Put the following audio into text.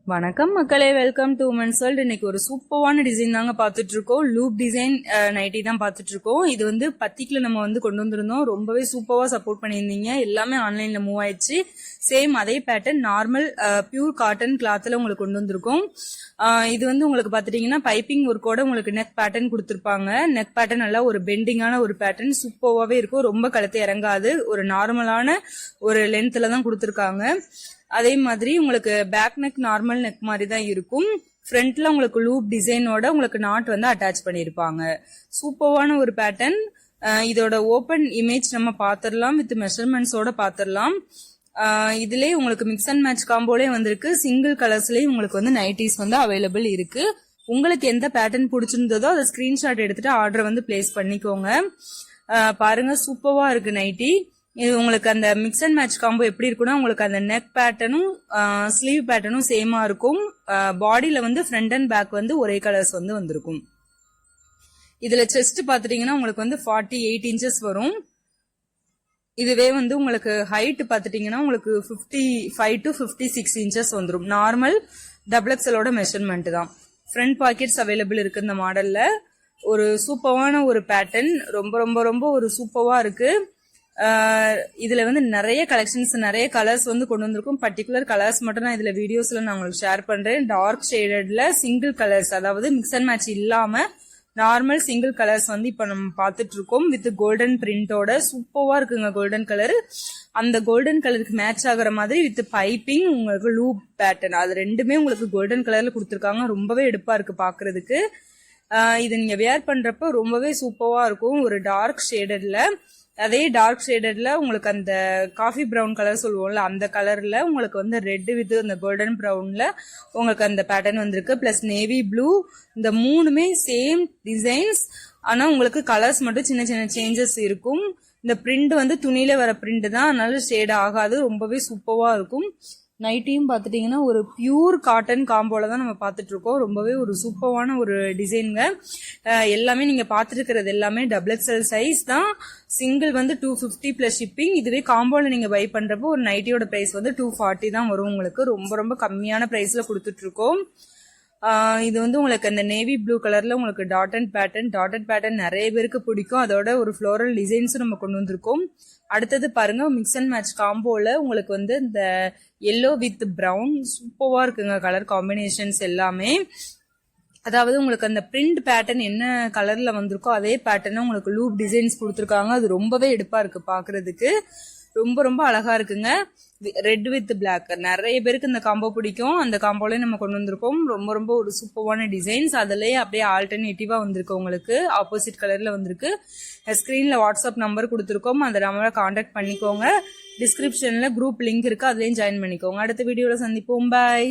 வணக்கம் மக்களே, welcome to women's world. இன்னைக்கு ஒரு சூப்பரான டிசைன் தாங்க பார்த்துட்டு இருக்கோம். லூப் டிசைன் நைட்டி தான் பார்த்துட்டு இருக்கோம். இது வந்து பத்திக்குல நம்ம வந்து கொண்டு வந்திருந்தோம். ரொம்பவே சூப்பரா சப்போர்ட் பண்ணியிருந்தீங்க. எல்லாமே ஆன்லைன்ல மூவ் ஆயிடுச்சு. சேம் அதே பேட்டர்ன் நார்மல் பியூர் காட்டன் கிளாத்ல உங்களுக்கு கொண்டு வந்திருக்கோம். இது வந்து உங்களுக்கு பாத்துட்டீங்கன்னா பைப்பிங் ஒர்க்கோட உங்களுக்கு நெக் பேட்டர்ன் கொடுத்துருப்பாங்க. நெக் பேட்டர்ன் நல்லா ஒரு பெண்டிங்கான ஒரு பேட்டர்ன் சூப்பராகவே இருக்கும். ரொம்ப கழுத்து இறங்காது. ஒரு நார்மலான ஒரு லென்த்ல தான் கொடுத்துருக்காங்க. அதே மாதிரி உங்களுக்கு பேக் நெக் நார்மல் நெக் மாதிரி தான் இருக்கும். ஃப்ரண்ட்ல உங்களுக்கு லூப் டிசைனோட உங்களுக்கு நாட் வந்து அட்டாச் பண்ணிருப்பாங்க. சூப்பரான ஒரு பேட்டர்ன். இதோட ஓபன் இமேஜ் நம்ம பாத்திரலாம், வித் மெஷர்மெண்ட்ஸோட பாத்திரலாம். இதுலயே உங்களுக்கு மிக்ஸ் அண்ட் மேட்ச் காம்போலே வந்திருக்கு. சிங்கிள் கலர்ஸ்லயும் உங்களுக்கு வந்து நைட்டிஸ் வந்து அவைலபிள் இருக்கு. உங்களுக்கு எந்த பேட்டர்ன் பிடிச்சிருந்ததோ அதை ஸ்கிரீன்ஷாட் எடுத்துட்டு ஆர்டர் வந்து பிளேஸ் பண்ணிக்கோங்க. பாருங்க, சூப்பரா இருக்கு நைட்டி. இது உங்களுக்கு அந்த மிக்ஸ் அண்ட் மேட்ச் காம்போ எப்படி இருக்குன்னா, உங்களுக்கு அந்த நெக் பேட்டர்னும் ஸ்லீவ் பேட்டர்னும் சேமா இருக்கும். பாடியில வந்து ஃப்ரண்ட் அண்ட் பேக் வந்து ஒரே கலர்ஸ் வந்து வந்திருக்கும். இதுல செஸ்ட் பாத்துட்டீங்கன்னா உங்களுக்கு வந்து 48 இன்ச்சஸ் வரும். இதுவே வந்து உங்களுக்கு ஹைட் பாத்துட்டீங்கன்னா உங்களுக்கு 55 to 56 இன்ச்சஸ் வந்துடும். நார்மல் டபுள் எக்ஸலோட மெஷர்மெண்ட் தான். ஃப்ரண்ட் பாக்கெட்ஸ் அவைலபிள் இருக்கு இந்த மாடல்ல. ஒரு சூப்பரான ஒரு பேட்டர்ன். ரொம்ப ரொம்ப ரொம்ப ஒரு சூப்பரா இருக்கு. இதுல வந்து நிறைய கலெக்ஷன்ஸ், நிறைய கலர்ஸ் வந்து கொண்டு வந்திருக்கும். பர்டிகுலர் கலர்ஸ் மட்டும் நான் இதுல வீடியோஸ்ல நான் உங்களுக்கு ஷேர் பண்றேன். டார்க் ஷேடட்ல சிங்கிள் கலர்ஸ், அதாவது மிக்ஸ் அண்ட் மேட்ச் இல்லாம நார்மல் சிங்கிள் கலர்ஸ் வந்து இப்ப நம்ம பாத்துட்டு இருக்கோம். வித் கோல்டன் பிரிண்டோட சூப்பரா இருக்குங்க. கோல்டன் கலர், அந்த கோல்டன் கலருக்கு மேட்ச் ஆகுற மாதிரி வித் பைப்பிங் உங்களுக்கு லூப் பேட்டர்ன், அது ரெண்டுமே உங்களுக்கு கோல்டன் கலர்ல கொடுத்துருக்காங்க. ரொம்பவே எடுப்பா இருக்கு பாக்குறதுக்கு. இது நீங்க வேர் பண்றப்ப ரொம்பவே சூப்பரா இருக்கும். ஒரு டார்க் ஷேடட்ல, அதே டார்க் ஷேடட்ல உங்களுக்கு அந்த காஃபி ப்ரௌன் கலர் சொல்லுவோம்ல, அந்த கலர்ல உங்களுக்கு வந்து ரெட் வித் அந்த கோல்டன் ப்ரௌன்ல உங்களுக்கு அந்த பேட்டர்ன் வந்திருக்கு. Plus navy blue. இந்த மூணுமே சேம் டிசைன்ஸ், ஆனா உங்களுக்கு கலர்ஸ் மட்டும் சின்ன சின்ன சேஞ்சஸ் இருக்கும். இந்த பிரிண்ட் வந்து துணியில வர பிரிண்ட் தான், அதனால ஷேட் ஆகாது. ரொம்பவே சூப்பரா இருக்கும். நைட்டியும் பாத்துட்டீங்கன்னா ஒரு பியூர் காட்டன் காம்போல தான் நம்ம பாத்துட்டு இருக்கோம். ரொம்பவே ஒரு சூப்பரான ஒரு டிசைனுங்க. எல்லாமே நீங்க பாத்துட்டு இருக்கிறது எல்லாமே டபுள் எக்ஸ்எல் சைஸ் தான். சிங்கிள் வந்து 250 பிளஸ் ஷிப்பிங். இதுவே காம்போல நீங்க பை பண்றப்போ ஒரு நைட்டியோட பிரைஸ் வந்து 240 தான் வரும் உங்களுக்கு. ரொம்ப ரொம்ப கம்மியான பிரைஸ்ல கொடுத்துட்டு இருக்கோம். இது வந்து உங்களுக்கு அந்த நேவி ப்ளூ கலர்ல உங்களுக்கு டாட்டட் பேட்டர்ன் நிறைய பேருக்கு பிடிக்கும். அதோட ஒரு ஃப்ளோரல் டிசைன்ஸும் நம்ம கொண்டு வந்திருக்கோம். அடுத்தது பாருங்க, மிக்ஸ் அண்ட் மேட்ச் காம்போல உங்களுக்கு வந்து இந்த எல்லோ வித் பிரவுன் சூப்பரா இருக்குங்க. கலர் காம்பினேஷன்ஸ் எல்லாமே, அதாவது உங்களுக்கு அந்த பிரிண்ட் பேட்டர்ன் என்ன கலர்ல வந்திருக்கோ அதே பேட்டர்ன் உங்களுக்கு லூப் டிசைன்ஸ் கொடுத்துருக்காங்க. அது ரொம்பவே எடுப்பா இருக்கு பாக்குறதுக்கு. ரொம்ப ரொம்ப அழகா இருக்குங்க. ரெட் வித் பிளாக், நிறைய பேருக்கு இந்த காம்போ பிடிக்கும். அந்த காம்போலயும் நம்ம கொண்டு வந்திருக்கோம். ரொம்ப ரொம்ப ஒரு சூப்பரான டிசைன்ஸ். அதுலயே அப்படியே ஆல்டர்னேட்டிவா வந்திருக்கு. உங்களுக்கு ஆப்போசிட் கலர்ல வந்திருக்கு. ஸ்கிரீன்ல வாட்ஸ்அப் நம்பர் கொடுத்துருக்கோம். அந்த நம்பரை கான்டாக்ட் பண்ணிக்கோங்க. டிஸ்கிரிப்ஷன்ல குரூப் லிங்க் இருக்கு, அதுலயும் ஜாயின் பண்ணிக்கோங்க. அடுத்த வீடியோல சந்திப்போம். பாய்.